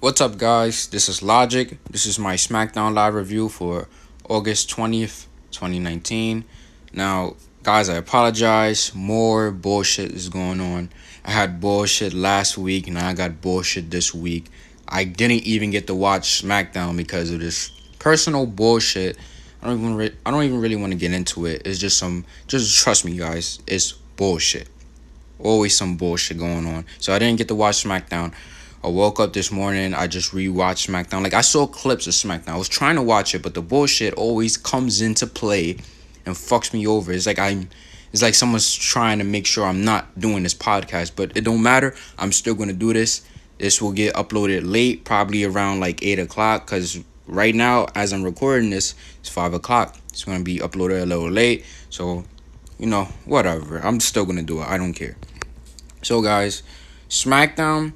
What's up, guys? This is Logic. This is my Smackdown live review for August 20th, 2019. Now, guys, I apologize. More bullshit is going on. I had bullshit last week, and I got bullshit this week. I didn't even get to watch Smackdown because of this personal bullshit. I don't even really want to get into it. It's just just trust me, guys. It's bullshit. Always some bullshit going on. So I didn't get to watch SmackDown. I woke up this morning. I just rewatched SmackDown. Like, I saw clips of SmackDown. I was trying to watch it, but the bullshit always comes into play and fucks me over. It's like someone's trying to make sure I'm not doing this podcast, but it don't matter. I'm still gonna do this. This will get uploaded late, probably around like 8 o'clock, because right now, as I'm recording this, it's 5 o'clock. It's gonna be uploaded a little late, so whatever. I'm still gonna do it. I don't care. So, guys, SmackDown,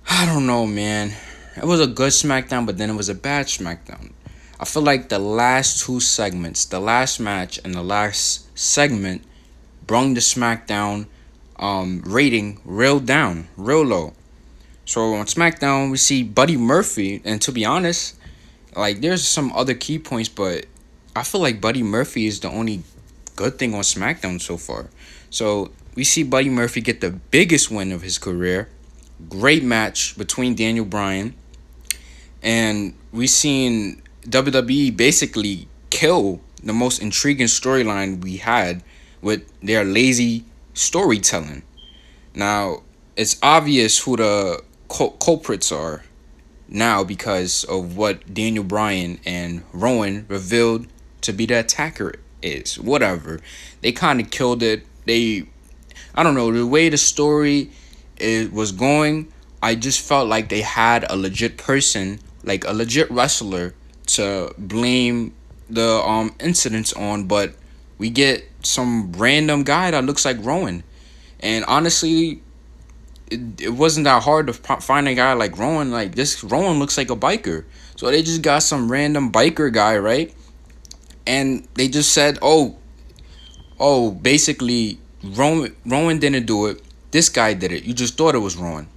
I don't know, man. It was a good SmackDown, but then it was a bad SmackDown. I feel like the last two segments, the last match and the last segment, brung the SmackDown rating real down, real low. So on SmackDown, we see Buddy Murphy, and to be honest, like, there's some other key points, but I feel like Buddy Murphy is the only good thing on SmackDown so far. So we see Buddy Murphy get the biggest win of his career. Great match between Daniel Bryan, and we seen WWE basically kill the most intriguing storyline we had with their lazy storytelling. Now, it's obvious who the culprits are now because of what Daniel Bryan and Rowan revealed to be the attacker is. Whatever. They kind of killed it. I don't know, the way the story was going, I just felt like they had a legit person, like a legit wrestler, to blame the incidents on, but we get some random guy that looks like Rowan. And honestly, it wasn't that hard to find a guy like Rowan. Like, this Rowan looks like a biker. So they just got some random biker guy, right? And they just said, basically, Rowan didn't do it. This guy did it. You just thought it was Rowan.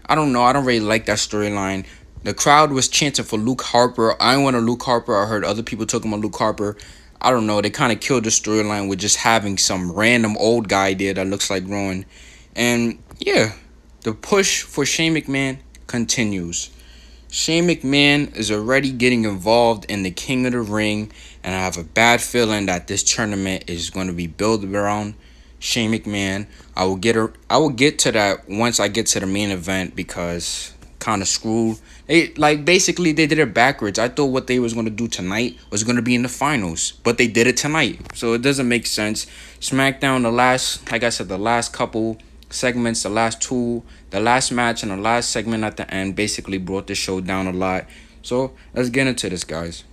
I don't know. I don't really like that storyline. The crowd was chanting for Luke Harper. I wanted Luke Harper. I heard other people talking about Luke Harper. I don't know. They kind of killed the storyline with just having some random old guy there that looks like Rowan. And yeah, the push for Shane McMahon continues. Shane McMahon is already getting involved in the King of the Ring, and I have a bad feeling that this tournament is going to be built around Shane McMahon. I will get to that once I get to the main event, because kind of screwed. Basically they did it backwards. I thought what they was going to do tonight was going to be in the finals, but they did it tonight. So it doesn't make sense. SmackDown, the last couple segments, the last match and the last segment at the end basically brought the show down a lot. So let's get into this, guys.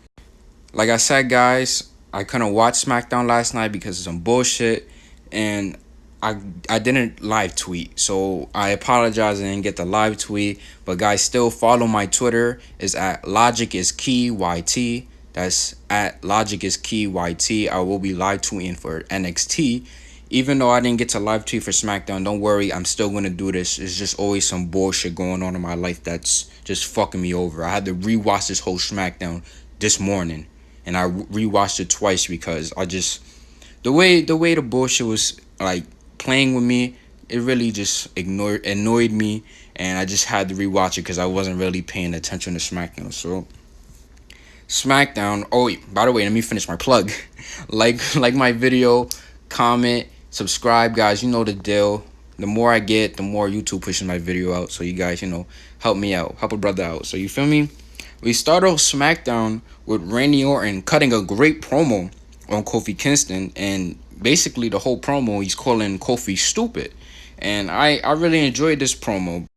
Like I said, guys, I couldn't watch SmackDown last night because of some bullshit, and I didn't live tweet, so I apologize. I didn't get the live tweet, but guys, still follow my Twitter. Is at Logic is Key YT. That's at Logic is Key YT. I will be live tweeting for NXT. Even though I didn't get to live tweet for SmackDown, don't worry, I'm still gonna do this. It's just always some bullshit going on in my life that's just fucking me over. I had to rewatch this whole SmackDown this morning, and I rewatched it twice because I just the way the bullshit was like playing with me, it really just annoyed me, and I just had to rewatch it because I wasn't really paying attention to SmackDown. So SmackDown. Oh, by the way, let me finish my plug. like my video, comment, subscribe, guys. You know the deal. The more I get, the more YouTube pushes my video out. So you guys, help me out, help a brother out. So you feel me? We start off SmackDown with Randy Orton cutting a great promo on Kofi Kingston, and basically the whole promo he's calling Kofi stupid, and I really enjoyed this promo.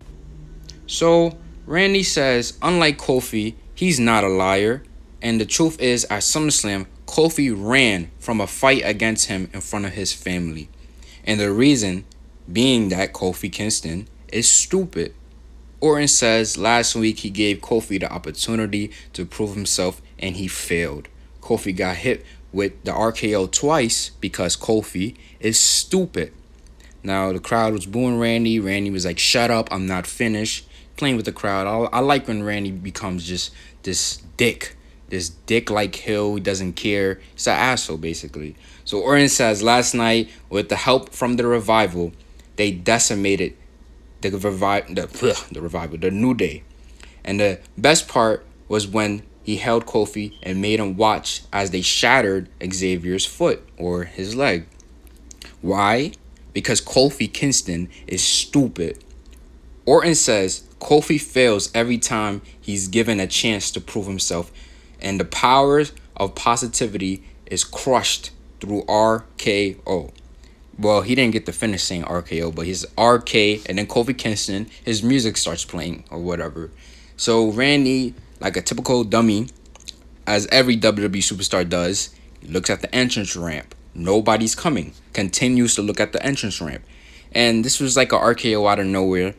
So Randy says, unlike Kofi, he's not a liar, and the truth is, at SummerSlam, Kofi ran from a fight against him in front of his family, and the reason being that Kofi Kingston is stupid. Orton says last week he gave Kofi the opportunity to prove himself and he failed. Kofi got hit with the RKO twice because Kofi is stupid. Now the crowd was booing Randy. Randy was like, shut up, I'm not finished. playing with the crowd. I like when Randy becomes just this dick. This dick like Hill, he doesn't care. He's an asshole, basically. So Orton says last night, with the help from the revival, they decimated the revival, the New Day. And the best part was when he held Kofi and made him watch as they shattered Xavier's foot or his leg. Why? Because Kofi Kingston is stupid. Orton says Kofi fails every time he's given a chance to prove himself, and the powers of positivity is crushed through RKO. Well, he didn't get the finish saying RKO, but he's RK, and then Kofi Kingston, his music starts playing or whatever. So Randy, like a typical dummy, as every WWE superstar does, he looks at the entrance ramp. Nobody's coming. Continues to look at the entrance ramp. And this was like a RKO out of nowhere.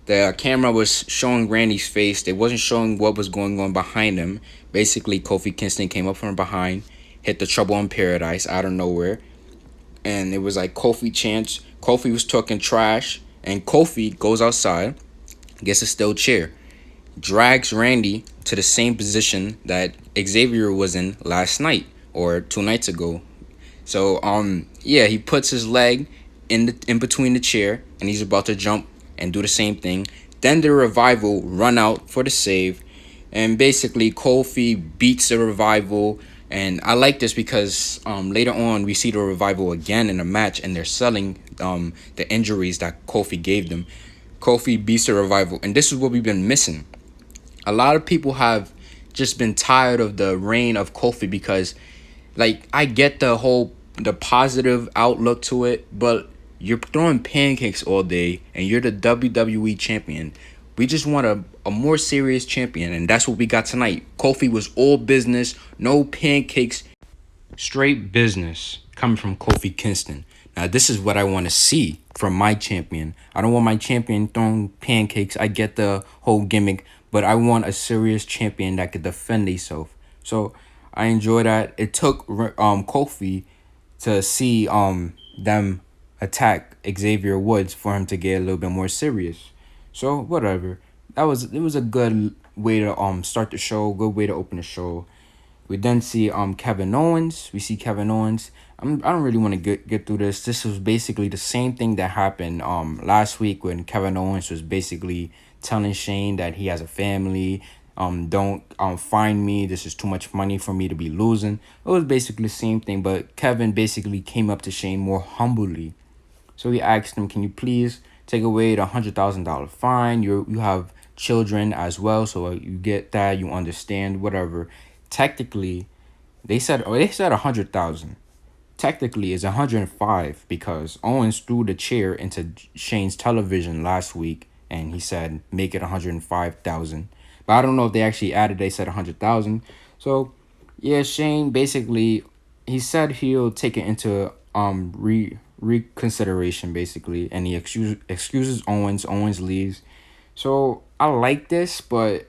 The camera was showing Randy's face. They wasn't showing what was going on behind him. Basically, Kofi Kingston came up from behind, hit the Trouble in Paradise out of nowhere. And it was like Kofi chants. Kofi was talking trash. And Kofi goes outside, gets a steel chair, drags Randy to the same position that Xavier was in last night or 2 nights ago. So yeah, he puts his leg in between the chair and he's about to jump and do the same thing. Then the revival run out for the save, and basically Kofi beats the revival. And I like this because later on we see the revival again in a match, and they're selling the injuries that Kofi gave them. Kofi beats the revival, and this is what we've been missing. A lot of people have just been tired of the reign of Kofi because, like, I get the positive outlook to it, but you're throwing pancakes all day and you're the WWE champion. We just want a more serious champion, and that's what we got tonight. Kofi was all business, no pancakes, straight business coming from Kofi Kingston. Now, this is what I want to see from my champion. I don't want my champion throwing pancakes. I get the whole gimmick, but I want a serious champion that could defend himself. So I enjoy that. It took Kofi to see them attack Xavier Woods for him to get a little bit more serious. So whatever. It was a good way to start the show, good way to open the show. We then see Kevin Owens. We see Kevin Owens. I don't really want to get through this. This was basically the same thing that happened last week when Kevin Owens was basically telling Shane that he has a family. Don't find me. This is too much money for me to be losing. It was basically the same thing, but Kevin basically came up to Shane more humbly. So he asked him, "Can you please take away the $100,000 fine? You have children as well, so you get that. You understand whatever." Technically, they said 100,000. Technically, it's 105 because Owens threw the chair into Shane's television last week, and he said make it 105,000. But I don't know if they actually added. They said 100,000. So yeah, Shane basically he said he'll take it into reconsideration basically, and he excuses Owens. Owens leaves. So I like this, but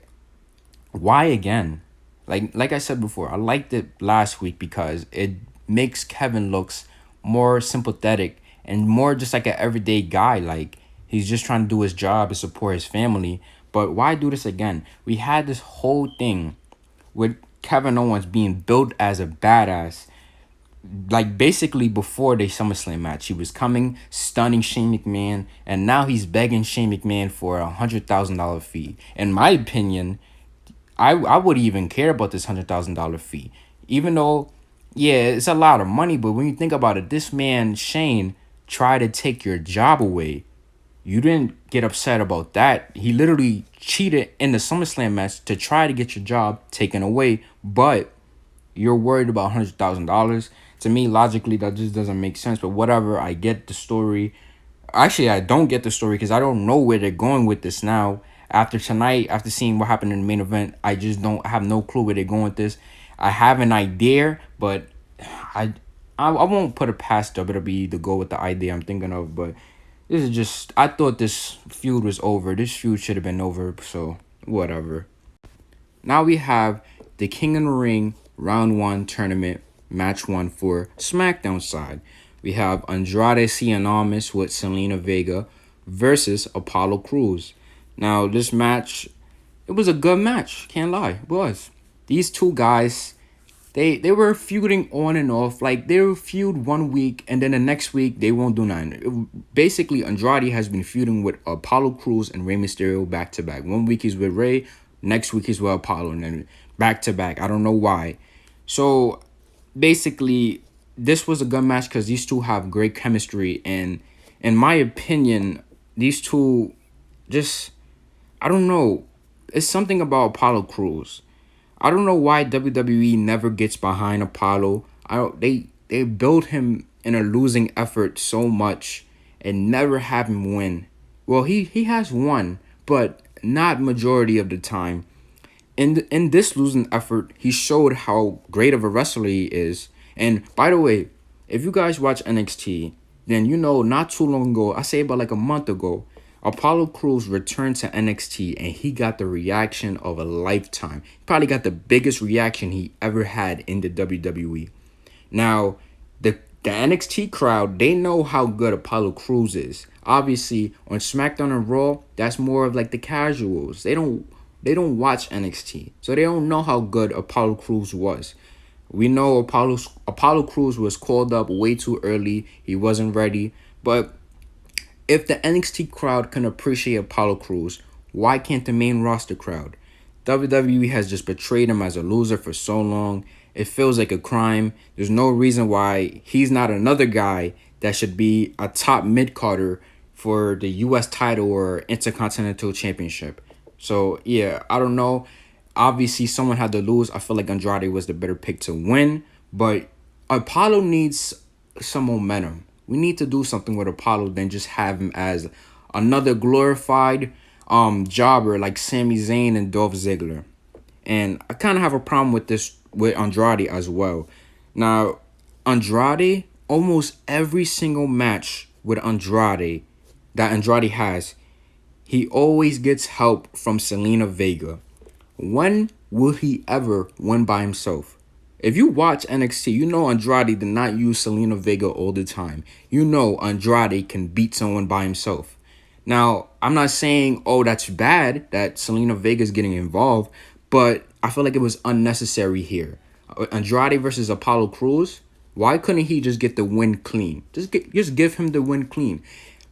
why again? Like I said before, I liked it last week because it makes Kevin looks more sympathetic and more just like an everyday guy. Like he's just trying to do his job and support his family. But why do this again? We had this whole thing with Kevin Owens being built as a badass. Like basically before the SummerSlam match, he was coming, stunning Shane McMahon, and now he's begging Shane McMahon for $100,000 fee. In my opinion, I wouldn't even care about this $100,000 fee, even though, yeah, it's a lot of money. But when you think about it, this man Shane tried to take your job away. You didn't get upset about that. He literally cheated in the SummerSlam match to try to get your job taken away, but you're worried about $100,000. To me, logically, that just doesn't make sense. But whatever, I get the story. Actually, I don't get the story because I don't know where they're going with this now. After tonight, after seeing what happened in the main event, I just don't have no clue where they're going with this. I have an idea, but I won't put it past WWE to go with the idea I'm thinking of. But this is just, I thought this feud was over. This feud should have been over, so whatever. Now we have the King of the Ring Round 1 tournament, Match 1 for Smackdown side. We have Andrade Cien Almas with Selena Vega versus Apollo Crews. Now this match, it was a good match. Can't lie, it was. These two guys, they were feuding on and off. Like they were feud 1 week, and then the next week they won't do nothing. Basically, Andrade has been feuding with Apollo Crews and Rey Mysterio back to back. 1 week he's with Rey, next week he's with Apollo, and then back to back. I don't know why. So basically, this was a good match because these two have great chemistry, and in my opinion, these two just, I don't know. It's something about Apollo Crews. I don't know why WWE never gets behind Apollo. I don't, they build him in a losing effort so much and never have him win. Well, he has won, but not majority of the time. In this losing effort, he showed how great of a wrestler he is. And by the way, if you guys watch NXT, then you know not too long ago, I say about like a month ago, Apollo Crews returned to NXT and he got the reaction of a lifetime. He probably got the biggest reaction he ever had in the WWE. Now, the NXT crowd, they know how good Apollo Crews is. Obviously, on SmackDown and Raw, that's more of like the casuals. They don't watch NXT, so they don't know how good Apollo Crews was. We know Apollo Crews was called up way too early. He wasn't ready. But if the NXT crowd can appreciate Apollo Crews, why can't the main roster crowd? WWE has just betrayed him as a loser for so long. It feels like a crime. There's no reason why he's not another guy that should be a top mid-carder for the US title or Intercontinental Championship. So, yeah, I don't know. Obviously, someone had to lose. I feel like Andrade was the better pick to win. But Apollo needs some momentum. We need to do something with Apollo than just have him as another glorified jobber like Sami Zayn and Dolph Ziggler. And I kind of have a problem with this with Andrade as well. Now, Andrade, almost every single match with Andrade that Andrade has, he always gets help from Selena Vega. When will he ever win by himself? If you watch NXT, you know Andrade did not use Selena Vega all the time. You know Andrade can beat someone by himself. Now, I'm not saying, oh, that's bad that Selena Vega is getting involved, but I feel like it was unnecessary here. Andrade versus Apollo Crews, why couldn't he just get the win clean? Just give him the win clean.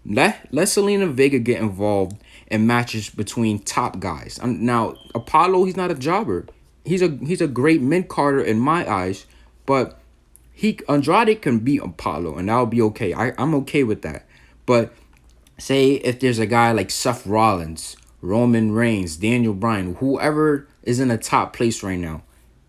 Let Selena Vega get involved in matches between top guys. Now, Apollo, he's not a jobber. He's a great mid-carder in my eyes, but Andrade can beat Apollo, and that'll be okay. I'm okay with that. But say if there's a guy like Seth Rollins, Roman Reigns, Daniel Bryan, whoever is in a top place right now,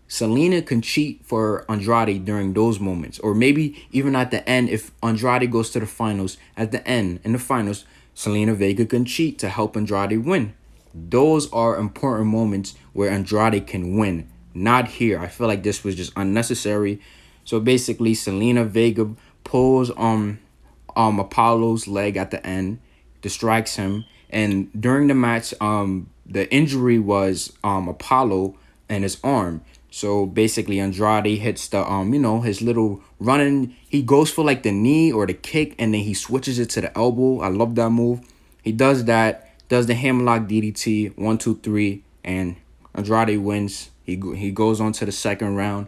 Selena can cheat for Andrade during those moments. Or maybe even at the end, if Andrade goes to the finals, at the end, in the finals, Selena Vega can cheat to help Andrade win. Those are important moments where Andrade can win. Not here. I feel like this was just unnecessary. So basically, Selena Vega pulls Apollo's leg at the end, distracts him, and during the match, the injury was Apollo and his arm. So basically, Andrade hits the his little running. He goes for like the knee or the kick, and then he switches it to the elbow. I love that move. He does that, does the hammerlock DDT, 1, 2, 3, and Andrade wins. He goes on to the second round.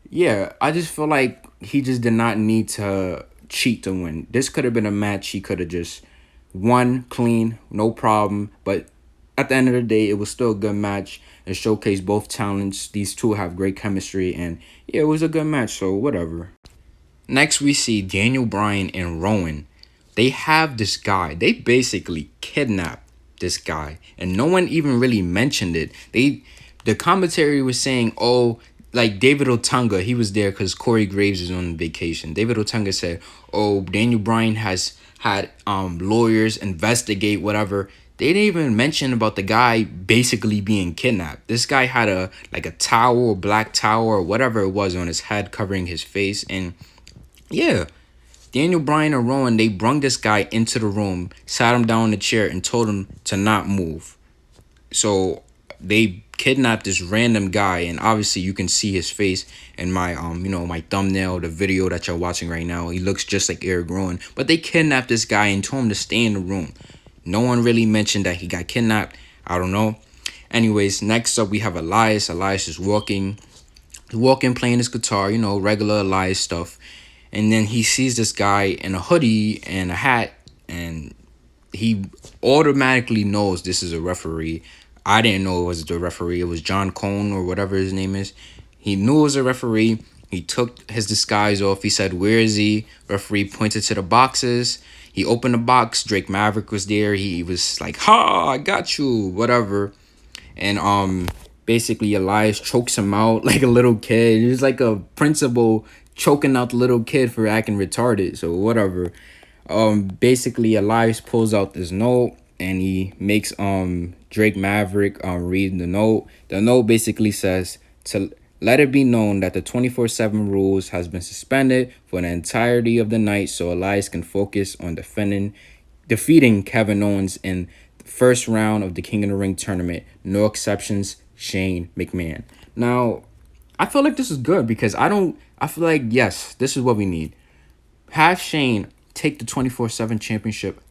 Yeah, I just feel like he just did not need to cheat to win. This could have been a match he could have just won clean, no problem. But at the end of the day, it was still a good match. It showcased both talents. These two have great chemistry, and yeah, it was a good match, so whatever. Next, we see Daniel Bryan and Rowan. They have this guy. They basically kidnapped this guy, and no one even really mentioned it. The commentary was saying, oh, like David Otunga, he was there because Corey Graves is on vacation. David Otunga said, oh, Daniel Bryan has had lawyers investigate whatever. They didn't even mention about the guy basically being kidnapped. This guy had a towel, black towel, or whatever it was on his head covering his face. And yeah, Daniel Bryan and Rowan, they brung this guy into the room, sat him down in the chair, and told him to not move. So they kidnapped this random guy, and obviously you can see his face in my my thumbnail, the video that you're watching right now. He looks just like Eric Rowan, but they kidnapped this guy and told him to stay in the room. No one really mentioned that he got kidnapped. I don't know. Anyways, next up we have Elias. Elias is walking, playing his guitar, regular Elias stuff. And then he sees this guy in a hoodie and a hat, and he automatically knows this is a referee. I didn't know it was the referee. It was John Cone or whatever his name is. He knew it was a referee. He took his disguise off. He said, "Where is he?" Referee pointed to the boxes. He opened the box. Drake Maverick was there. He was like, "Ha, I got you," whatever. And basically Elias chokes him out like a little kid. He's like a principal choking out the little kid for acting retarded. So whatever. Basically Elias pulls out this note and he makes Drake Maverick read the note. The note basically says to let it be known that the 24/7 rules has been suspended for the entirety of the night so Elias can focus on defeating Kevin Owens in the first round of the King of the Ring tournament. No exceptions, Shane McMahon. Now, I feel like this is good because I feel like, yes, this is what we need. Have Shane take the 24/7 championship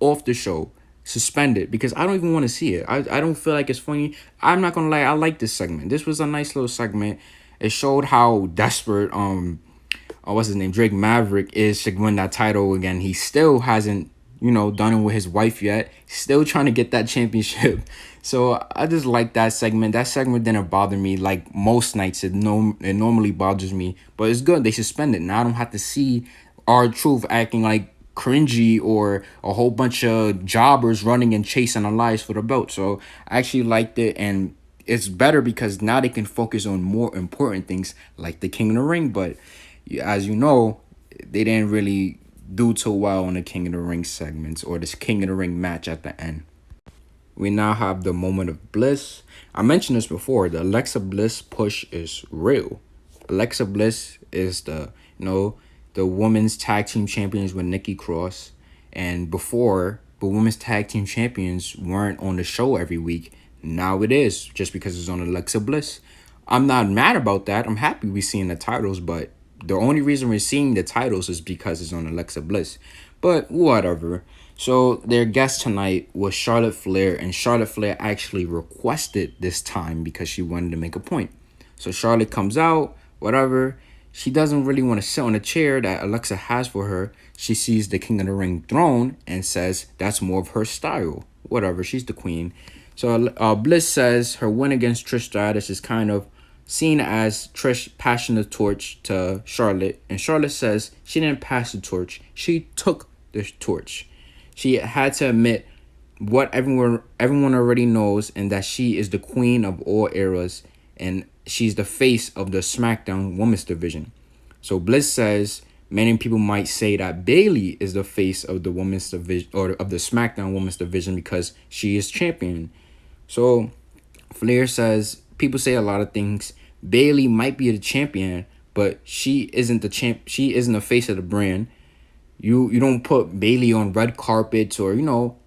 off the show, suspend it, because I don't even want to see it. I don't feel like it's funny. I'm not gonna lie, I like this segment. This was a nice little segment. It showed how desperate what's his name, Drake Maverick is to win that title again. He still hasn't, done it with his wife yet. He's still trying to get that championship. So I just like that segment. That segment didn't bother me like most nights. It normally bothers me, but it's good. They suspended. Now I don't have to see R-Truth acting like cringy or a whole bunch of jobbers running and chasing Elias for the belt. So I actually liked it, and it's better because now they can focus on more important things like the King of the Ring. But as you know, they didn't really do too well on the King of the Ring segments or this King of the Ring match at the end. We now have the moment of bliss. I mentioned this before. The Alexa Bliss push is real. Alexa Bliss is the women's tag team champions with Nikki Cross. And before, the women's tag team champions weren't on the show every week. Now it is, just because it's on Alexa Bliss. I'm not mad about that. I'm happy we're seeing the titles, but the only reason we're seeing the titles is because it's on Alexa Bliss. But whatever. So their guest tonight was Charlotte Flair, and Charlotte Flair actually requested this time because she wanted to make a point. So Charlotte comes out, whatever. She doesn't really want to sit on the chair that Alexa has for her. She sees the King of the Ring throne and says that's more of her style. Whatever, she's the queen. So Bliss says her win against Trish Stratus is kind of seen as Trish passing the torch to Charlotte. And Charlotte says she didn't pass the torch. She took the torch. She had to admit what everyone already knows, and that she is the queen of all eras, and she's the face of the Smackdown women's division. So Bliss says many people might say that Bayley is the face of the women's division or of the Smackdown women's division because she is champion. So Flair says people say a lot of things. Bayley might be the champion, but she isn't the champ. She isn't the face of the brand. You don't put Bayley on red carpets or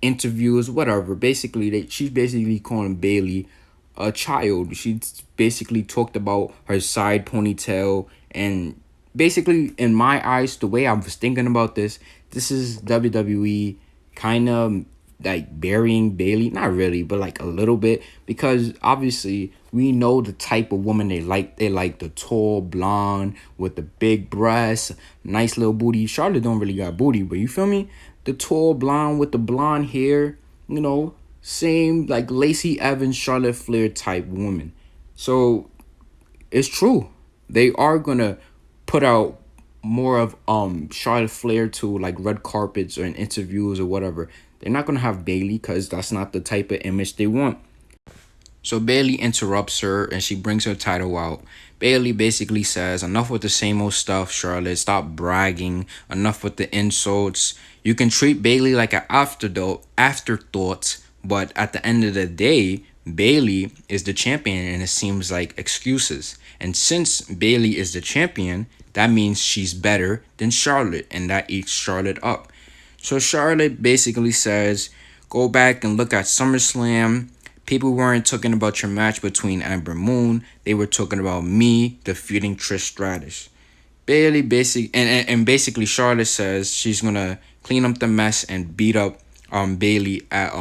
interviews, whatever. Basically, she's basically calling Bayley a child. She basically talked about her side ponytail, and basically, in my eyes, the way I was thinking about this is WWE kind of like burying Bayley. Not really, but like a little bit, because obviously we know the type of woman they like. They like the tall blonde with the big breasts, nice little booty. Charlotte don't really got booty, but you feel me? The tall blonde with the blonde hair, same like Lacey Evans, Charlotte Flair type woman. So it's true. They are gonna put out more of Charlotte Flair to like red carpets or in interviews or whatever. They're not gonna have Bayley because that's not the type of image they want. So Bayley interrupts her and she brings her title out. Bayley basically says, enough with the same old stuff, Charlotte. Stop bragging. Enough with the insults. You can treat Bayley like an afterthought, but at the end of the day, Bayley is the champion and it seems like excuses. And since Bayley is the champion, that means she's better than Charlotte, and that eats Charlotte up. So Charlotte basically says, go back and look at SummerSlam. People weren't talking about your match between Ember Moon. They were talking about me defeating Trish Stratus. Bayley basically Charlotte says she's gonna clean up the mess and beat up Bailey at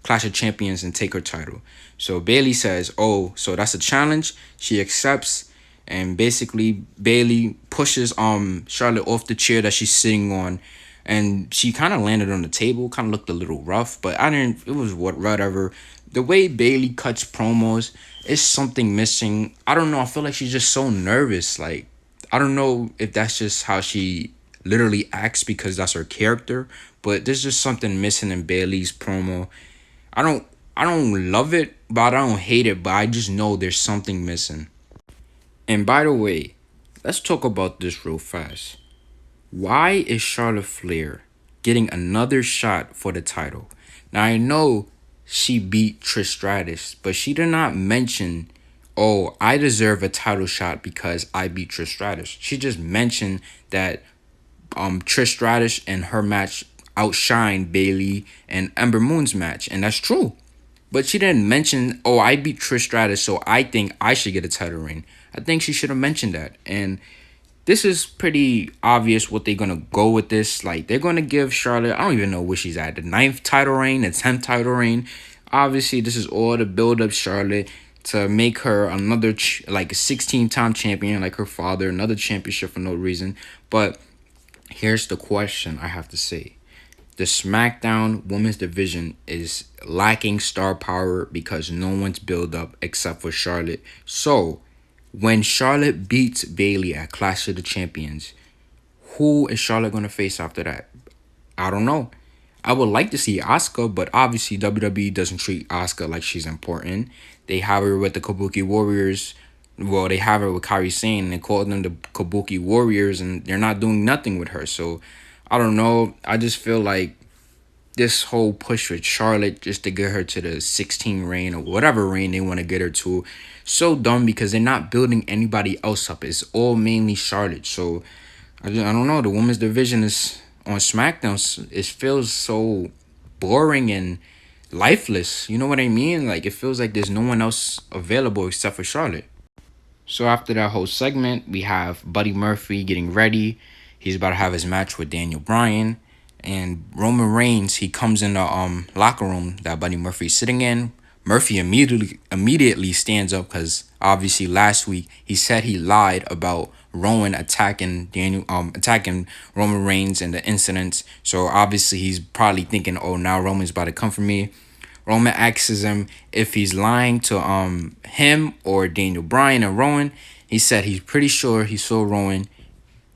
Clash of Champions and take her title. So Bailey says, "Oh, so that's a challenge." She accepts, and basically Bailey pushes Charlotte off the chair that she's sitting on, and she kind of landed on the table. Kind of looked a little rough, but I didn't. It was whatever. The way Bailey cuts promos is something missing. I don't know. I feel like she's just so nervous. Like I don't know if that's just how she literally acts because that's her character, but there's just something missing in Bailey's promo. I don't I don't love it, but I don't hate it, but I just know there's something missing. And by the way, let's talk about this real fast. Why is Charlotte Flair getting another shot for the title? Now I know she beat Trish Stratus, but she did not mention, "Oh, I deserve a title shot because I beat Trish Stratus." She just mentioned that Trish Stratus and her match outshined Bailey and Ember Moon's match, and that's true. But she didn't mention, "Oh, I beat Trish Stratus, so I think I should get a title reign." I think she should have mentioned that. And this is pretty obvious what they're gonna go with this. Like they're gonna give Charlotte, I don't even know where she's at, the ninth title reign, the 10th title reign. Obviously, this is all to build up Charlotte to make her another like a 16-time champion, like her father, another championship for no reason. But here's the question I have to say. The SmackDown Women's Division is lacking star power because no one's built up except for Charlotte. So, when Charlotte beats Bailey at Clash of the Champions, who is Charlotte going to face after that? I don't know. I would like to see Asuka, but obviously WWE doesn't treat Asuka like she's important. They have her with the Kabuki Warriors. Well, they have her with Kairi Sane. They call them the Kabuki Warriors, and they're not doing nothing with her. So, I don't know. I just feel like this whole push with Charlotte just to get her to the 16 reign or whatever reign they want to get her to, so dumb because they're not building anybody else up. It's all mainly Charlotte. So I don't know. The women's division is on SmackDown. It feels so boring and lifeless. You know what I mean? Like it feels like there's no one else available except for Charlotte. So after that whole segment, we have Buddy Murphy getting ready. He's about to have his match with Daniel Bryan. And Roman Reigns, he comes in the locker room that Buddy Murphy's sitting in. Murphy immediately stands up because obviously last week he said he lied about Rowan attacking Roman Reigns and the incidents. So obviously he's probably thinking, "Oh, now Roman's about to come for me." Roman asks him if he's lying to him or Daniel Bryan and Rowan. He said he's pretty sure he saw Rowan.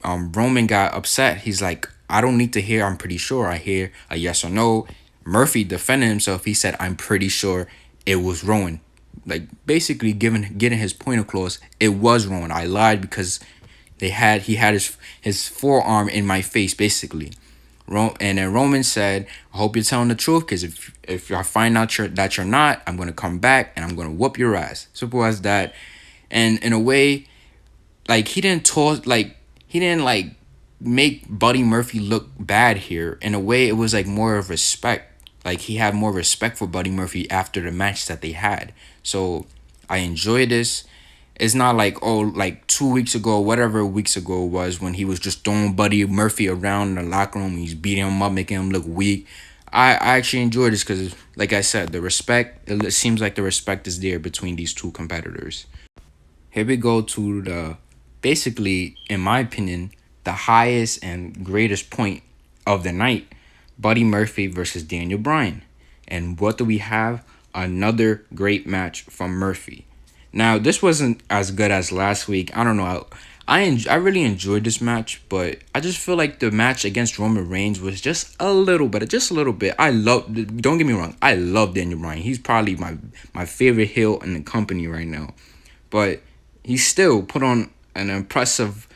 Roman got upset. He's like, "I don't need to hear I'm pretty sure. I hear a yes or no." Murphy defended himself. He said, "I'm pretty sure it was Rowan." Like basically getting his point across. It was Rowan. I lied because he had his forearm in my face basically. And then Roman said, "I hope you're telling the truth, because if I find out that you're not, I'm gonna come back and I'm gonna whoop your ass." Simple as that. And in a way, like he didn't like make Buddy Murphy look bad here. In a way, it was like more of respect. Like he had more respect for Buddy Murphy after the match that they had. So I enjoy this. It's not like, oh, like 2 weeks ago, whatever weeks ago it was, when he was just throwing Buddy Murphy around in the locker room. He's beating him up, making him look weak. I actually enjoy this because, like I said, the respect, it seems like the respect is there between these two competitors. Here we go to the, basically, in my opinion, the highest and greatest point of the night. Buddy Murphy versus Daniel Bryan. And what do we have? Another great match from Murphy. Now, this wasn't as good as last week. I don't know. I really enjoyed this match, but I just feel like the match against Roman Reigns was just a little better, just a little bit. Don't get me wrong, I love Daniel Bryan. He's probably my favorite heel in the company right now. But he still put on an impressive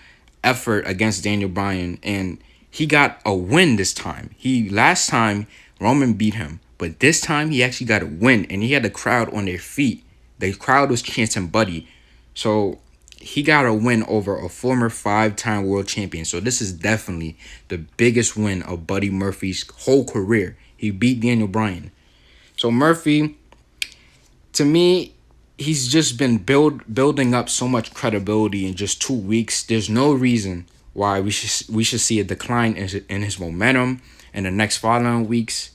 effort against Daniel Bryan, and he got a win this time. Last time Roman beat him, but this time he actually got a win, and he had the crowd on their feet. The crowd was chanting Buddy. So he got a win over a former 5-time world champion. So this is definitely the biggest win of Buddy Murphy's whole career. He beat Daniel Bryan. So Murphy, to me, he's just been building up so much credibility in just 2 weeks. There's no reason why we should see a decline in his momentum in the next following weeks.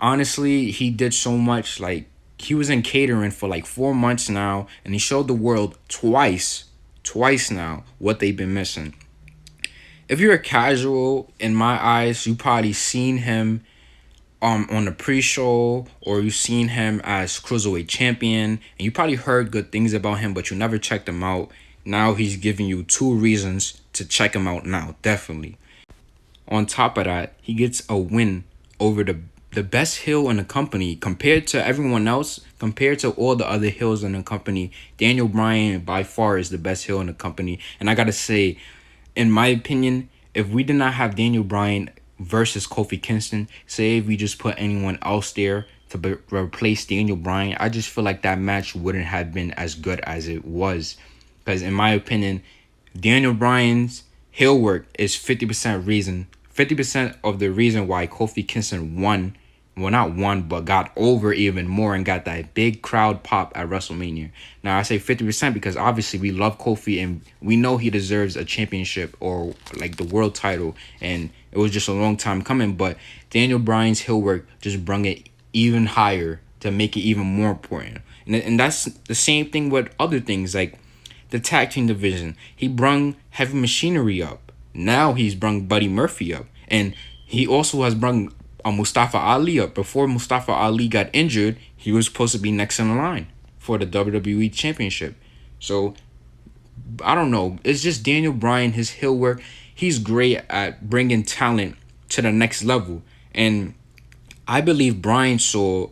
Honestly, he did so much. Like, he was in catering for like 4 months now, and he showed the world twice now what they've been missing. If you're a casual, in my eyes, you probably seen him on the pre-show, or you seen him as cruiserweight champion, and you probably heard good things about him, but you never checked him out. Now he's giving you two reasons to check him out now, definitely. On top of that, he gets a win over the best heel in the company compared to everyone else, compared to all the other heels in the company. Daniel Bryan by far is the best heel in the company. And I gotta say, in my opinion, if we did not have Daniel Bryan versus Kofi Kingston, say if we just put anyone else there to replace Daniel Bryan, I just feel like that match wouldn't have been as good as it was. Because in my opinion, Daniel Bryan's heel work is 50% of the reason why Kofi Kingston won. Well, not won, but got over even more and got that big crowd pop at WrestleMania. Now, I say 50% because obviously we love Kofi and we know he deserves a championship or like the world title. And it was just a long time coming. But Daniel Bryan's heel work just brung it even higher to make it even more important. And that's the same thing with other things like the tag team division. He brung Heavy Machinery up. Now he's brung Buddy Murphy up. And he also has brung Mustafa Ali up. Before Mustafa Ali got injured, he was supposed to be next in the line for the WWE Championship. So, I don't know. It's just Daniel Bryan, his heel work. He's great at bringing talent to the next level. And I believe Bryan saw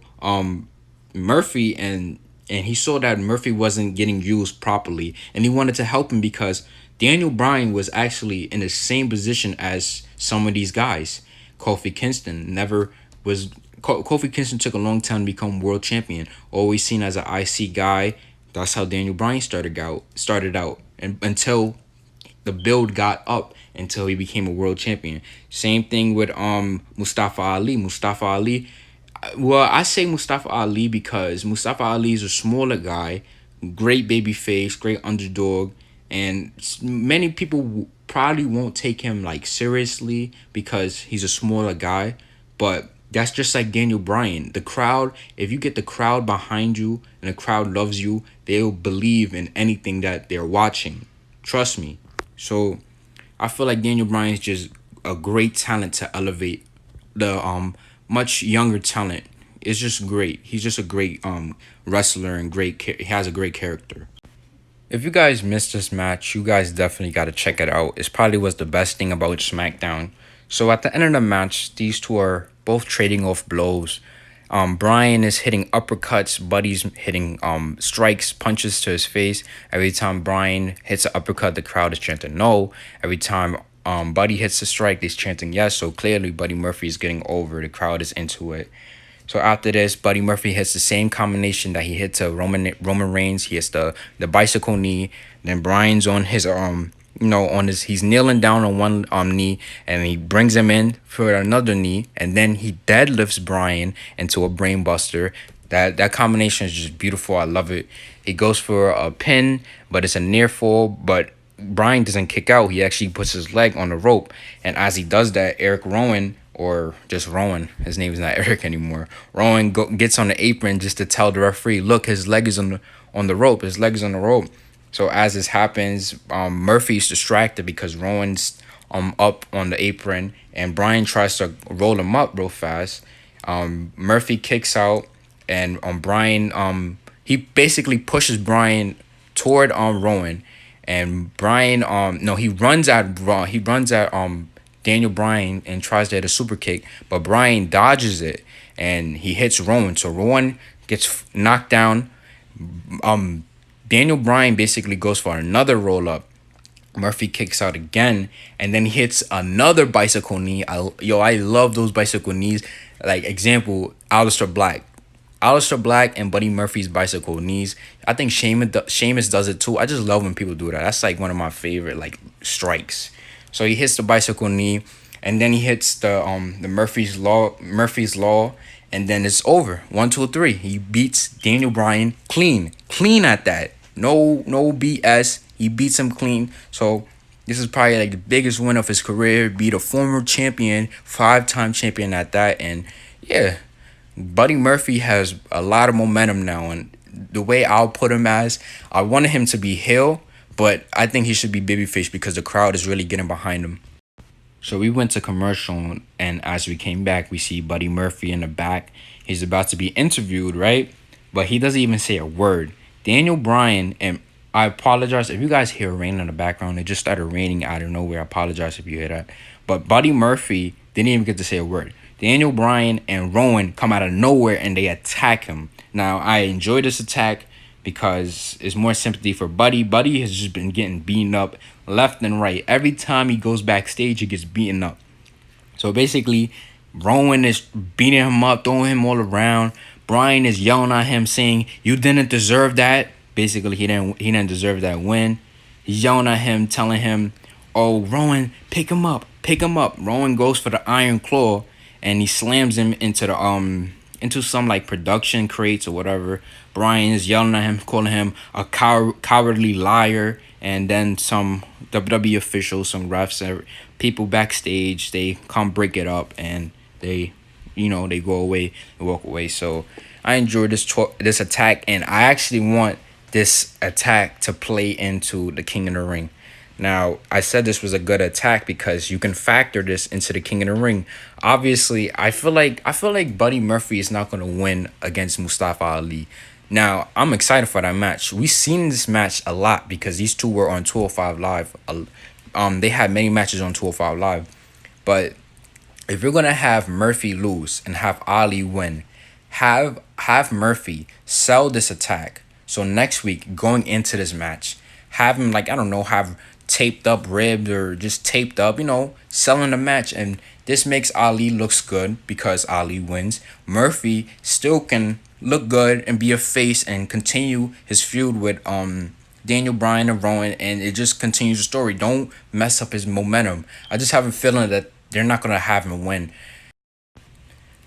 Murphy and he saw that Murphy wasn't getting used properly, and he wanted to help him because Daniel Bryan was actually in the same position as some of these guys. Kofi Kingston never was. Kofi Kingston took a long time to become world champion. Always seen as an IC guy. That's how Daniel Bryan started out, and until the build got up until he became a world champion. Same thing with Mustafa Ali. Mustafa Ali, well, I say Mustafa Ali because Mustafa Ali is a smaller guy, great baby face, great underdog, and many people probably won't take him like seriously because he's a smaller guy. But that's just like Daniel Bryan. The crowd, if you get the crowd behind you and the crowd loves you, they'll believe in anything that they're watching. Trust me. So I feel like Daniel Bryan is just a great talent to elevate the much younger talent. It's just great. He's just a great wrestler and he has a great character. If you guys missed this match, you guys definitely got to check it out. It probably was the best thing about SmackDown. So at the end of the match, these two are both trading off blows. Bryan is hitting uppercuts. Buddy's hitting strikes, punches to his face. Every time Bryan hits an uppercut, the crowd is chanting no. Every time Buddy hits a strike, they're chanting yes. So clearly, Buddy Murphy is getting over. The crowd is into it. So after this, Buddy Murphy hits the same combination that he hit to Roman Reigns. He hits the bicycle knee. Then Bryan's on his on his, he's kneeling down on one knee, and he brings him in for another knee, and then he deadlifts Bryan into a brainbuster. That combination is just beautiful. I love it. He goes for a pin, but it's a near fall. But Bryan doesn't kick out. He actually puts his leg on the rope, and as he does that, Eric Rowan, or just Rowan, his name is not Eric anymore. Rowan gets on the apron just to tell the referee, look, his leg is on the rope. His leg is on the rope. So as this happens, Murphy's distracted because Rowan's up on the apron, and Bryan tries to roll him up real fast. Murphy kicks out, and Bryan he basically pushes Bryan toward Rowan, and Bryan no, he runs at Daniel Bryan and tries to hit a super kick, but Bryan dodges it and he hits Rowan. So Rowan gets knocked down. Daniel Bryan basically goes for another roll up. Murphy kicks out again, and then he hits another bicycle knee. I love those bicycle knees. Like example, Aleister Black. Aleister Black and Buddy Murphy's bicycle knees. I think Sheamus does it too. I just love when people do that. That's like one of my favorite like strikes. So he hits the bicycle knee, and then he hits the Murphy's law, and then it's over. 1, 2, 3. He beats Daniel Bryan clean at that. No BS. He beats him clean. So this is probably like the biggest win of his career. Beat a former champion, 5-time champion at that, and Yeah, Buddy Murphy has a lot of momentum now, and the way I'll put him as, I wanted him to be heel, but I think he should be babyface because the crowd is really getting behind him. So we went to commercial, and as we came back, we see Buddy Murphy in the back. He's about to be interviewed, right? But he doesn't even say a word. Daniel Bryan, and I apologize if you guys hear rain in the background. It just started raining out of nowhere. I apologize if you hear that. But Buddy Murphy didn't even get to say a word. Daniel Bryan and Rowan come out of nowhere and they attack him. Now, I enjoy this attack because it's more sympathy for Buddy. Buddy has just been getting beaten up left and right. Every time he goes backstage, he gets beaten up. So basically, Rowan is beating him up, throwing him all around. Bryan is yelling at him, saying, "You didn't deserve that." Basically, he didn't deserve that win. He's yelling at him, telling him, "Oh, Rowan, pick him up, pick him up." Rowan goes for the iron claw, and he slams him into some like production crates or whatever. Bryan is yelling at him, calling him a cowardly liar, and then some WWE officials, some refs, people backstage, they come break it up and they go away and walk away. So I enjoyed this attack, and I actually want this attack to play into the King of the Ring. Now, I said this was a good attack because you can factor this into the King of the Ring. Obviously, I feel like Buddy Murphy is not going to win against Mustafa Ali. Now, I'm excited for that match. We've seen this match a lot because these two were on 205 Live. They had many matches on 205 Live. But if you're gonna have Murphy lose and have Ali win, have Murphy sell this attack. So next week, going into this match, have him like I don't know, have taped up ribs or just taped up, selling the match, and this makes Ali looks good because Ali wins. Murphy still can look good and be a face and continue his feud with Daniel Bryan and Rowan, and it just continues the story. Don't mess up his momentum. I just have a feeling that they're not gonna have him win.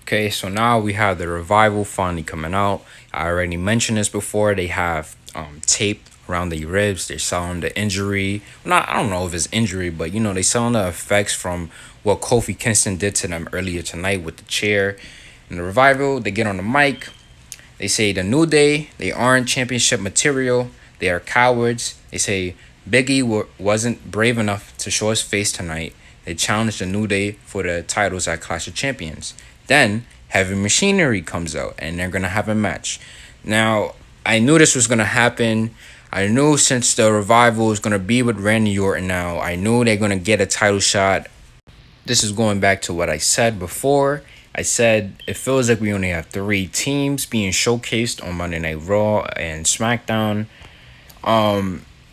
Okay, so now we have the revival finally coming out. I already mentioned this before. They have tape around the ribs. They're selling the injury. Not I don't know if it's injury, but they selling the effects from what Kofi Kingston did to them earlier tonight with the chair. And the revival, they get on the mic. They say the New Day, they aren't championship material. They are cowards. They say Biggie wasn't brave enough to show his face tonight. They challenged the New Day for the titles at Clash of Champions. Then Heavy Machinery comes out and they're gonna have a match. Now I knew this was gonna happen. I knew since the revival is gonna be with Randy Orton now, I knew they're gonna get a title shot. This is going back to what I said before. I said it feels like we only have 3 teams being showcased on Monday Night Raw and SmackDown.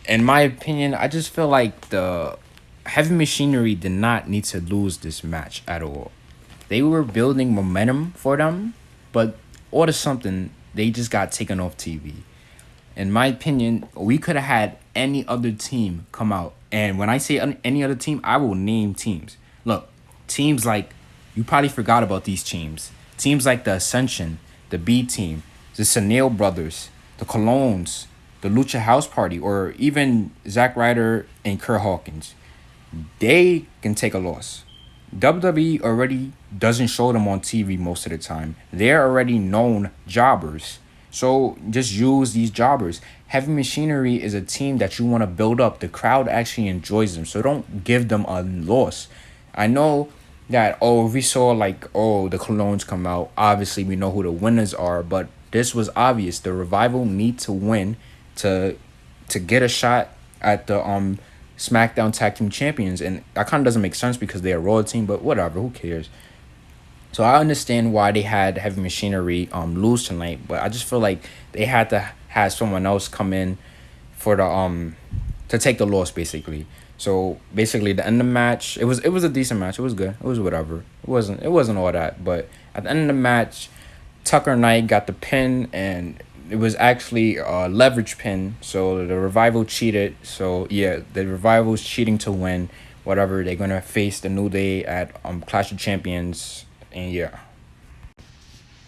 In my opinion, I just feel like the Heavy Machinery did not need to lose this match at all. They were building momentum for them, but all of something, they just got taken off TV. In my opinion, we could have had any other team come out. And when I say any other team, I will name teams. Look, teams like, you probably forgot about these teams. Teams like the Ascension, the B Team, the Sunil Brothers, the Colognes, the Lucha House Party, or even Zack Ryder and Kurt Hawkins. They can take a loss. WWE already doesn't show them on TV most of the time. They're already known jobbers. So just use these jobbers. Heavy Machinery is a team that you want to build up. The crowd actually enjoys them. So don't give them a loss. I know that, we saw the Colognes come out. Obviously, we know who the winners are. But this was obvious. The Revival need to win to get a shot at the SmackDown Tag Team Champions, and that kind of doesn't make sense because they're a Raw team, but whatever, who cares? So I understand why they had Heavy Machinery lose tonight, but I just feel like they had to have someone else come in for the to take the loss basically. So basically, the end of the match, it was a decent match. It was good. It was whatever. It wasn't all that, but at the end of the match, Tucker Knight got the pin, and it was actually a leverage pin. So the Revival cheated. So yeah, the Revival's cheating to win. Whatever, they're gonna face the New Day at Clash of Champions, and yeah.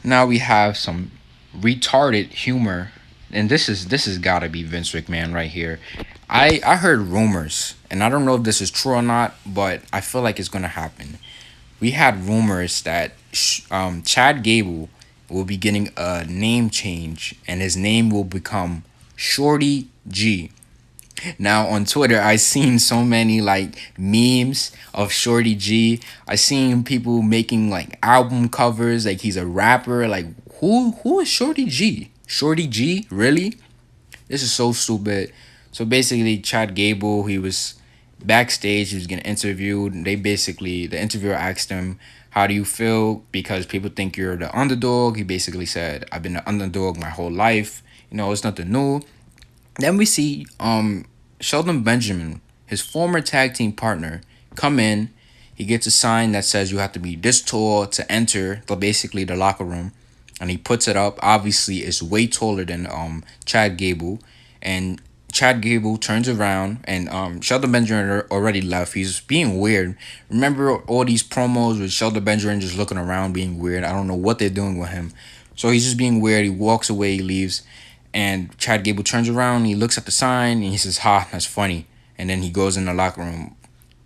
Now we have some retarded humor, and this has gotta be Vince McMahon right here. I heard rumors, and I don't know if this is true or not, but I feel like it's gonna happen. We had rumors that Chad Gable will be getting a name change, and his name will become Shorty G. Now on Twitter, I seen so many like memes of Shorty G. I seen people making like album covers, like he's a rapper. Like who is Shorty G? Shorty G, really? This is so stupid. So basically, Chad Gable, he was backstage. He was getting interviewed. The interviewer asked him, "How do you feel?" Because people think you're the underdog. He basically said, "I've been the underdog my whole life. It's nothing new." Then we see Sheldon Benjamin, his former tag team partner, come in. He gets a sign that says you have to be this tall to enter the locker room, and he puts it up. Obviously, it's way taller than Chad Gable, and Chad Gable turns around, and Sheldon Benjamin already left. He's being weird. Remember all these promos with Sheldon Benjamin just looking around, being weird. I don't know what they're doing with him. So he's just being weird. He walks away, he leaves. And Chad Gable turns around, he looks at the sign, and he says, "Ha, that's funny." And then he goes in the locker room.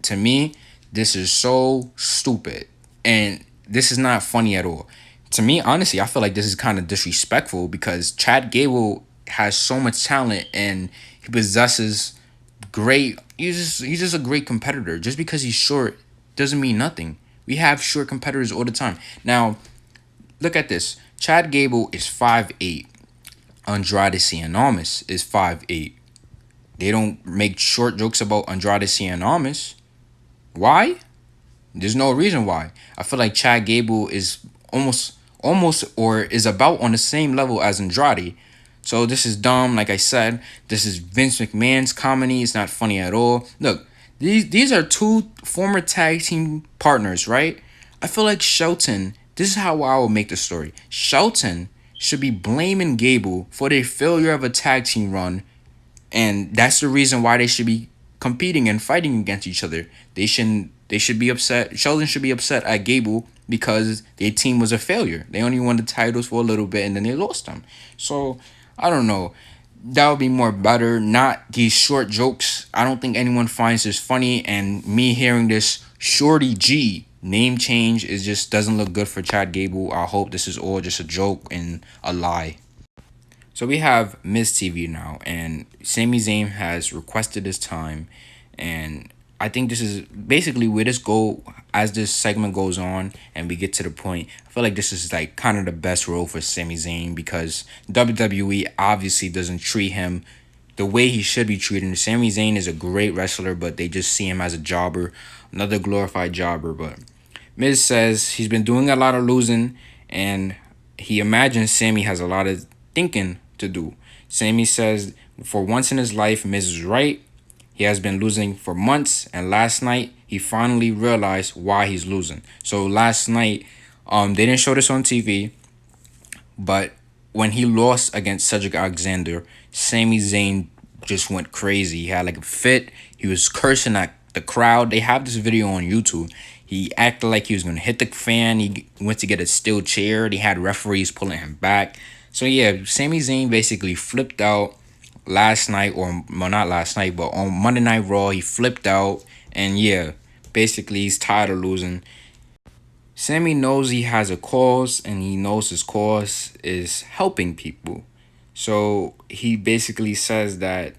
To me, this is so stupid. And this is not funny at all. To me, honestly, I feel like this is kind of disrespectful because Chad Gable has so much talent and he possesses he's just a great competitor. Just because he's short doesn't mean nothing. We have short competitors all the time. Now, look at this. Chad Gable is 5'8". Andrade Cien is 5'8". They don't make short jokes about Andrade Cien. Why? There's no reason why. I feel like Chad Gable is almost or is about on the same level as Andrade. So this is dumb. Like I said, this is Vince McMahon's comedy. It's not funny at all. Look, these are two former tag team partners, right? I feel like Shelton. This is how I will make the story. Shelton should be blaming Gable for their failure of a tag team run, and that's the reason why they should be competing and fighting against each other. They should be upset. Sheldon should be upset at Gable because their team was a failure. They only won the titles for a little bit and then they lost them. So I don't know. That would be more better. Not these short jokes. I don't think anyone finds this funny. And me hearing this Shorty G name change is just doesn't look good for Chad Gable. I hope this is all just a joke and a lie. So we have Miz TV now, and Sami Zayn has requested his time, and I think this is basically where this go as this segment goes on and we get to the point. I feel like this is like kind of the best role for Sami Zayn because WWE obviously doesn't treat him the way he should be treated. Sami Zayn is a great wrestler, but they just see him as a jobber, another glorified jobber. But Miz says he's been doing a lot of losing, and he imagines Sami has a lot of thinking to do. Sami says for once in his life, Miz is right. He has been losing for months, and last night he finally realized why he's losing. So last night, they didn't show this on TV, but when he lost against Cedric Alexander, Sami Zayn just went crazy. He had like a fit. He was cursing at the crowd. They have this video on YouTube. He acted like he was gonna hit the fan. He went to get a steel chair. They had referees pulling him back. So yeah, Sami Zayn basically flipped out last night, or well, not last night, but on Monday Night Raw, he flipped out, and yeah, basically he's tired of losing. Sammy knows he has a cause, and he knows his cause is helping people. So he basically says that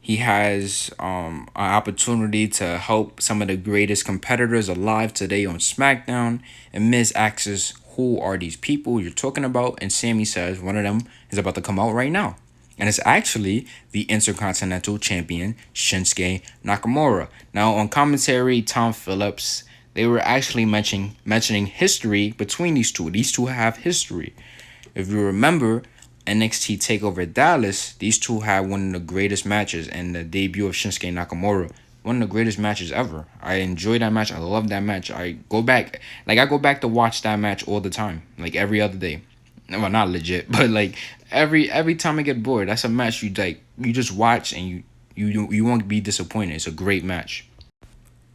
he has an opportunity to help some of the greatest competitors alive today on SmackDown. And Miz asks, "Who are these people you're talking about?" And Sammy says one of them is about to come out right now. And it's actually the Intercontinental Champion, Shinsuke Nakamura. Now, on commentary, Tom Phillips, they were actually mentioning history between these two. These two have history. If you remember, NXT TakeOver Dallas, these two had one of the greatest matches, and the debut of Shinsuke Nakamura, one of the greatest matches ever. I enjoy that match. I love that match. I go back to watch that match all the time, like every other day. Well, not legit, but like every time I get bored, that's a match you just watch and you won't be disappointed. It's a great match.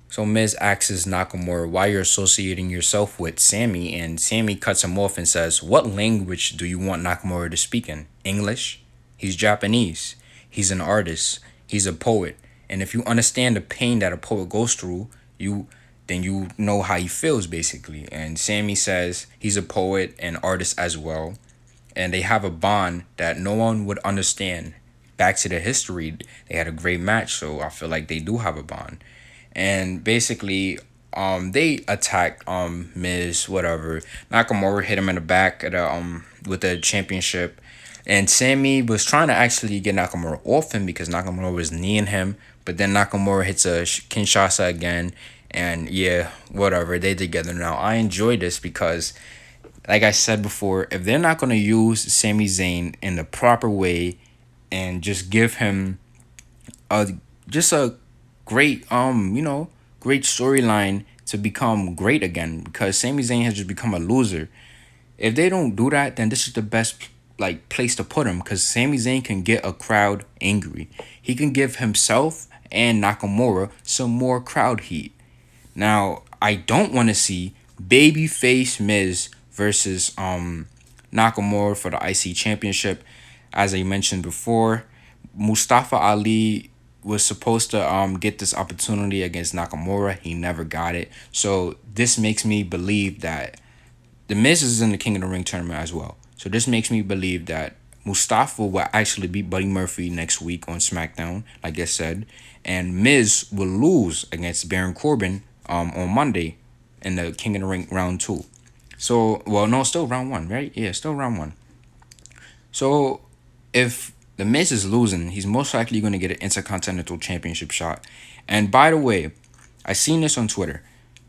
So Miz asks Nakamura why you're associating yourself with Sammy, and Sammy cuts him off and says, "What language do you want Nakamura to speak in? English? He's Japanese. He's an artist. He's a poet. And if you understand the pain that a poet goes through, you then you know how he feels basically. And Sammy says he's a poet and artist as well, and they have a bond that no one would understand. Back to the history, they had a great match, so I feel like they do have a bond. And basically, they attacked Miz, whatever. Nakamura hit him in the back at with the championship, and Sammy was trying to actually get Nakamura off him because Nakamura was kneeing him, but then Nakamura hits a Kinshasa again, and yeah, whatever. They together now. I enjoy this because, like I said before, if they're not gonna use Sami Zayn in the proper way and just give him a just a great great storyline to become great again, because Sami Zayn has just become a loser. If they don't do that, then this is the best like place to put him, because Sami Zayn can get a crowd angry. He can give himself and Nakamura some more crowd heat. Now, I don't want to see babyface Miz versus Nakamura for the IC championship. As I mentioned before, Mustafa Ali was supposed to get this opportunity against Nakamura. He never got it. So this makes me believe that the Miz is in the King of the Ring tournament as well. So this makes me believe that Mustafa will actually beat Buddy Murphy next week on SmackDown, like I said, and Miz will lose against Baron Corbin on Monday in the King of the Ring round two. So, well, no, still round one, right? Yeah, still round one. So if the Miz is losing, he's most likely going to get an Intercontinental Championship shot. And by the way, I seen this on Twitter.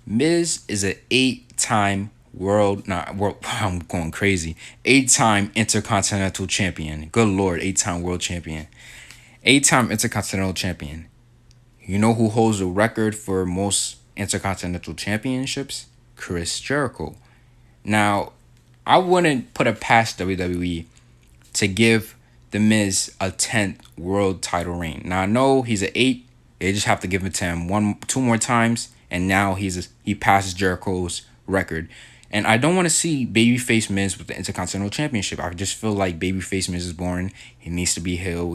Miz is an 8-time I'm going crazy. 8-time Intercontinental Champion. Good Lord, 8-time World Champion. 8-time Intercontinental Champion. You know who holds the record for most Intercontinental Championships? Chris Jericho. Now, I wouldn't put it past WWE to give The Miz a 10th world title reign. Now I know he's an 8. They just have to give it to him two more times, and now he passes Jericho's record. And I don't want to see babyface Miz with the Intercontinental Championship. I just feel like babyface Miz is boring. He needs to be heel.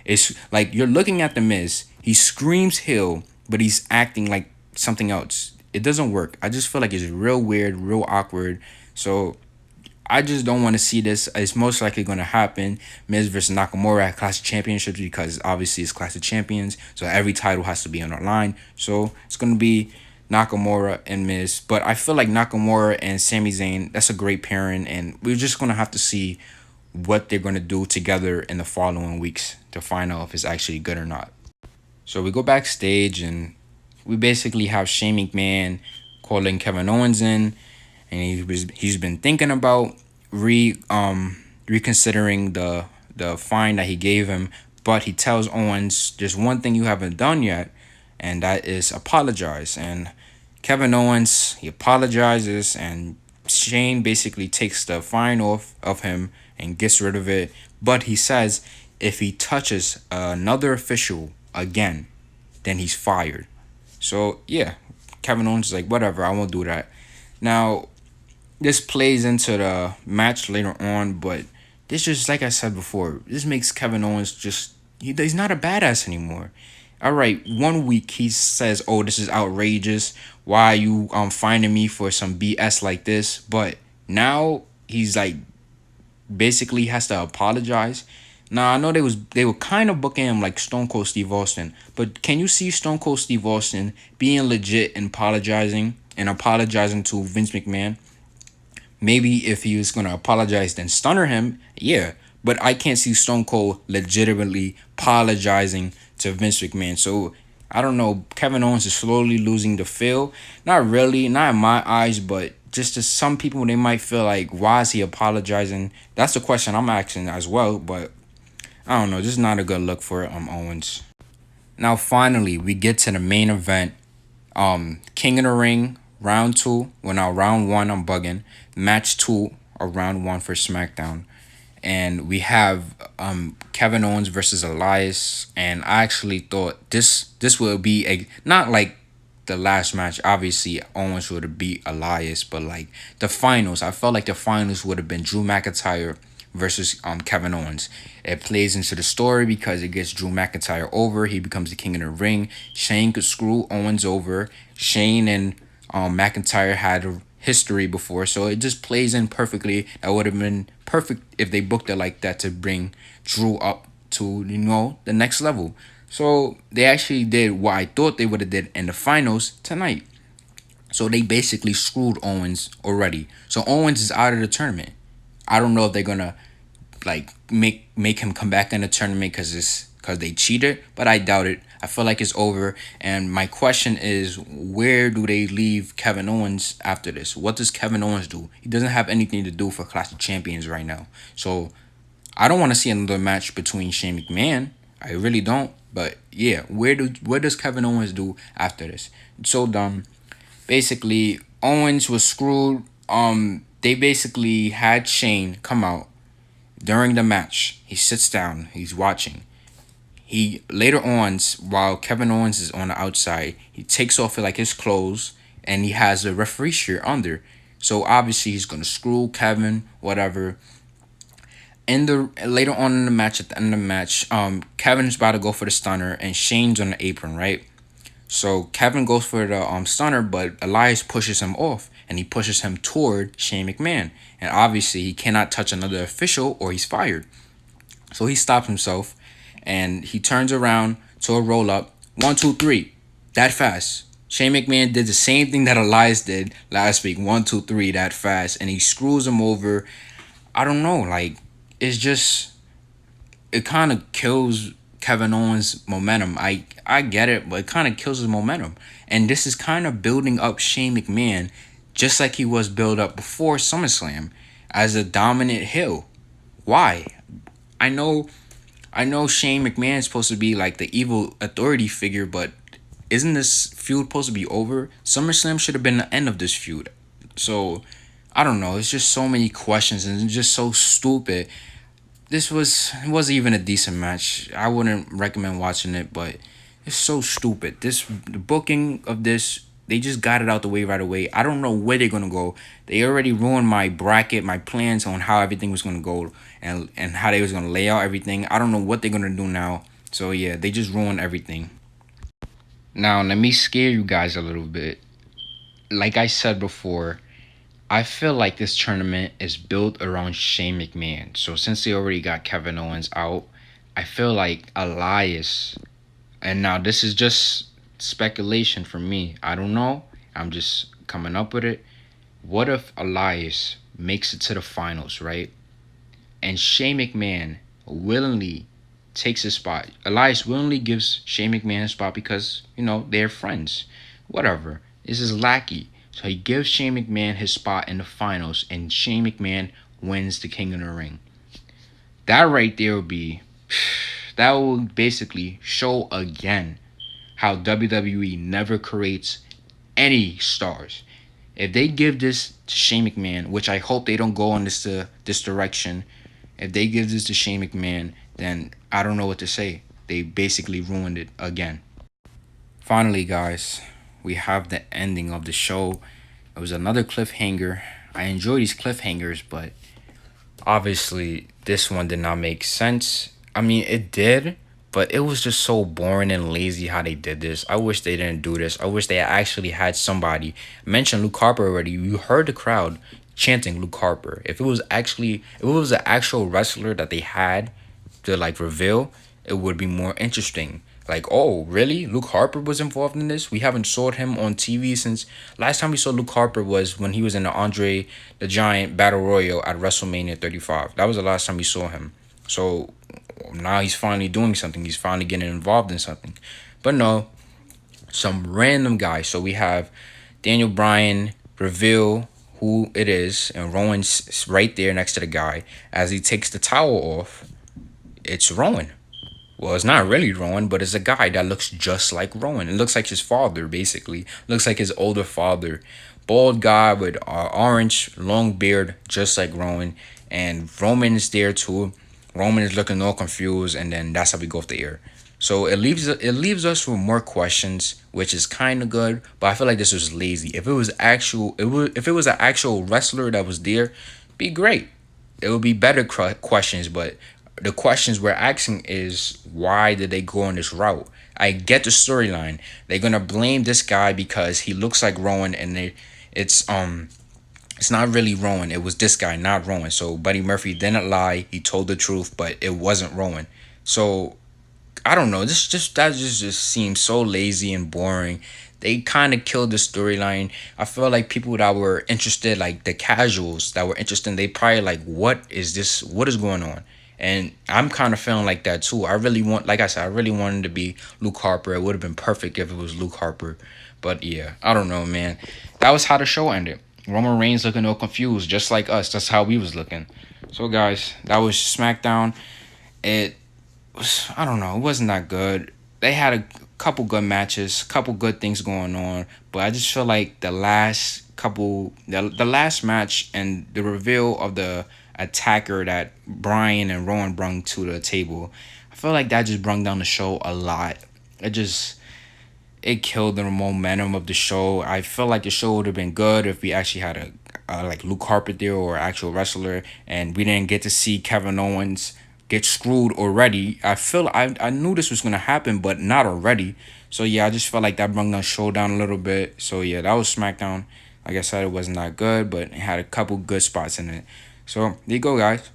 It's like you're looking at The Miz. He screams heel, but he's acting like something else. It doesn't work. I just feel like it's real weird, real awkward. So I just don't want to see this. It's most likely going to happen. Miz versus Nakamura at Classic Championships, because obviously it's Classic Champions. So every title has to be on the line. So it's going to be Nakamura and Miz. But I feel like Nakamura and Sami Zayn, that's a great pairing. And we're just going to have to see what they're going to do together in the following weeks to find out if it's actually good or not. So we go backstage and we basically have Shane McMahon calling Kevin Owens in, and he's been thinking about reconsidering the fine that he gave him, but he tells Owens there's one thing you haven't done yet, and that is apologize. And Kevin Owens, he apologizes, and Shane basically takes the fine off of him and gets rid of it, but he says if he touches another official again, then he's fired. So yeah, Kevin Owens is like, whatever, I won't do that. Now, this plays into the match later on, but this just, like I said before, this makes Kevin Owens just, he's not a badass anymore. All right, 1 week he says, oh, this is outrageous. Why are you finding me for some BS like this? But now he's like basically has to apologize. Now I know they were kind of booking him like Stone Cold Steve Austin, but can you see Stone Cold Steve Austin being legit and apologizing to Vince McMahon? Maybe if he was gonna apologize, then stunner him, yeah. But I can't see Stone Cold legitimately apologizing to Vince McMahon. So I don't know. Kevin Owens is slowly losing the feel. Not really, not in my eyes, but just to some people, they might feel like, why is he apologizing? That's the question I'm asking as well. But I don't know. This is not a good look for Owens. Now finally, we get to the main event. King of the Ring round 2. Well, now round 1. I'm bugging. Match 2 or round 1 for SmackDown. And we have Kevin Owens versus Elias, and I actually thought this would be a not like the last match. Obviously, Owens would have beat Elias, but like the finals, I felt like the finals would have been Drew McIntyre versus Kevin Owens. It plays into the story because it gets Drew McIntyre over. He becomes the king of the ring. Shane could screw Owens over. Shane and McIntyre had a history before, so it just plays in perfectly. That would have been perfect if they booked it like that to bring Drew up to the next level. So they actually did what I thought they would have did in the finals tonight. So they basically screwed Owens already. So Owens is out of the tournament. I don't know if they're gonna like make him come back in the tournament because they cheated, but I doubt it. I feel like it's over. And my question is, where do they leave Kevin Owens after this? What does Kevin Owens do? He doesn't have anything to do for Clash of Champions right now. So I don't want to see another match between Shane McMahon. I really don't. But yeah, where does Kevin Owens do after this? It's so dumb. Basically, Owens was screwed. They basically had Shane come out during the match. He sits down. He's watching. He later on, while Kevin Owens is on the outside, he takes off like his clothes and he has a referee shirt under. So obviously he's gonna screw Kevin, whatever. In the later on in the match, at the end of the match, Kevin's about to go for the stunner and Shane's on the apron, right? So Kevin goes for the stunner, but Elias pushes him off and he pushes him toward Shane McMahon. And obviously he cannot touch another official or he's fired. So he stops himself and he turns around to a roll up. 1, 2, 3. That fast. Shane McMahon did the same thing that Elias did last week. 1, 2, 3, that fast. And he screws him over. I don't know. Like, it's just, it kind of kills Kevin Owens' momentum. I get it, but it kind of kills his momentum. And this is kind of building up Shane McMahon just like he was built up before SummerSlam as a dominant heel. Why? I know Shane McMahon is supposed to be like the evil authority figure, but isn't this feud supposed to be over? SummerSlam should have been the end of this feud. So I don't know. It's just so many questions and it's just so stupid. It wasn't even a decent match. I wouldn't recommend watching it, but it's so stupid. The booking of this, they just got it out the way right away. I don't know where they're gonna go. They already ruined my bracket, my plans on how everything was gonna go and how they was gonna lay out everything. I don't know what they're gonna do now. So yeah, they just ruined everything. Now let me scare you guys a little bit. Like I said before, I feel like this tournament is built around Shane McMahon. So since they already got Kevin Owens out, I feel like Elias, and now this is just speculation from me. I don't know. I'm just coming up with it. What if Elias makes it to the finals, right? And Shane McMahon willingly takes his spot. Elias willingly gives Shane McMahon a spot because, they're friends. Whatever. This is lackey. So he gives Shane McMahon his spot in the finals, and Shane McMahon wins the King of the Ring. That right there that will basically show again how WWE never creates any stars. If they give this to Shane McMahon, which I hope they don't go in this direction, if they give this to Shane McMahon, then I don't know what to say. They basically ruined it again. Finally, guys, we have the ending of the show. It was another cliffhanger. I enjoy these cliffhangers, but obviously this one did not make sense. I mean, it did, but it was just so boring and lazy how they did this. I wish they didn't do this. I wish they actually had somebody. I mentioned Luke Harper already. You heard the crowd chanting Luke Harper. If it was an actual wrestler that they had to like reveal, it would be more interesting. Like, oh, really? Luke Harper was involved in this? We haven't saw him on TV since last time we saw Luke Harper was when he was in the Andre the Giant Battle Royal at WrestleMania 35. That was the last time we saw him. So now he's finally doing something. He's finally getting involved in something. But no, some random guy. So we have Daniel Bryan reveal who it is, and Rowan's right there next to the guy. As he takes the towel off, it's Rowan. Well, it's not really Rowan, but it's a guy that looks just like Rowan. It looks like his father, basically. Looks like his older father. Bald guy with orange, long beard, just like Rowan. And Roman is there too. Roman is looking all confused, and then that's how we go off the air. So it leaves us with more questions, which is kind of good. But I feel like this was lazy. If it was an actual wrestler that was there, be great. it would be better questions, but the questions we're asking is why did they go on this route? I get the storyline. They're gonna blame this guy because he looks like Rowan, and it's it's not really Rowan. It was this guy, not Rowan. So Buddy Murphy didn't lie. He told the truth, but it wasn't Rowan. So I don't know. Just seems so lazy and boring. They kind of killed the storyline. I feel like people that were interested, like the casuals that were interested, they probably like, what is this? What is going on? And I'm kind of feeling like that too. I really want, like I said, I really wanted to be Luke Harper. It would have been perfect if it was Luke Harper. But yeah, I don't know, man. That was how the show ended. Roman Reigns looking all confused, just like us. That's how we was looking. So guys, that was SmackDown. It I don't know. It wasn't that good. They had a couple good matches, couple good things going on, but I just feel like the last match and the reveal of the attacker that Bryan and Rowan brung to the table, I feel like that just brung down the show a lot. It just it killed the momentum of the show. I feel like the show would have been good if we actually had a like Luke Harper there or actual wrestler, and we didn't get to see Kevin Owens get screwed already. I knew this was gonna happen, but not already. So yeah, I just felt like that brought the show down a little bit. So yeah, that was SmackDown. Like I said, it wasn't that good, but it had a couple good spots in it. So there you go, guys.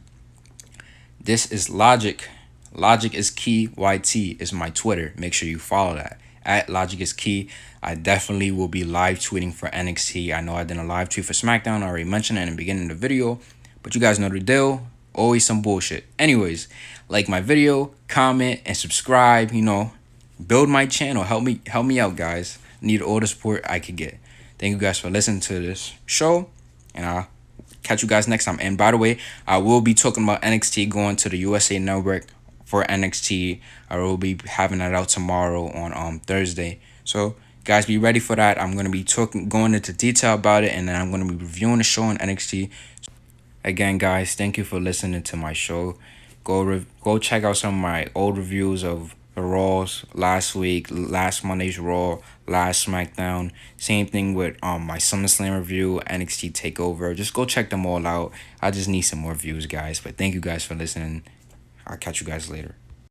This is Logic. Logic is Key YT is my Twitter. Make sure you follow that. At Logic is Key. I definitely will be live tweeting for NXT. I know I did a live tweet for SmackDown. I already mentioned it in the beginning of the video. But you guys know the deal. Always some bullshit. Anyways, like my video, comment, and subscribe. Build my channel. Help me out, guys. Need all the support I could get. Thank you guys for listening to this show. And I'll catch you guys next time. And by the way, I will be talking about NXT going to the USA Network for NXT. I will be having that out tomorrow on Thursday. So guys, be ready for that. I'm gonna be going into detail about it, and then I'm gonna be reviewing the show on NXT. Again, guys, thank you for listening to my show. Go check out some of my old reviews of the Raws last week, last Monday's Raw, last SmackDown. Same thing with my SummerSlam review, NXT Takeover. Just go check them all out. I just need some more views, guys. But thank you guys for listening. I'll catch you guys later.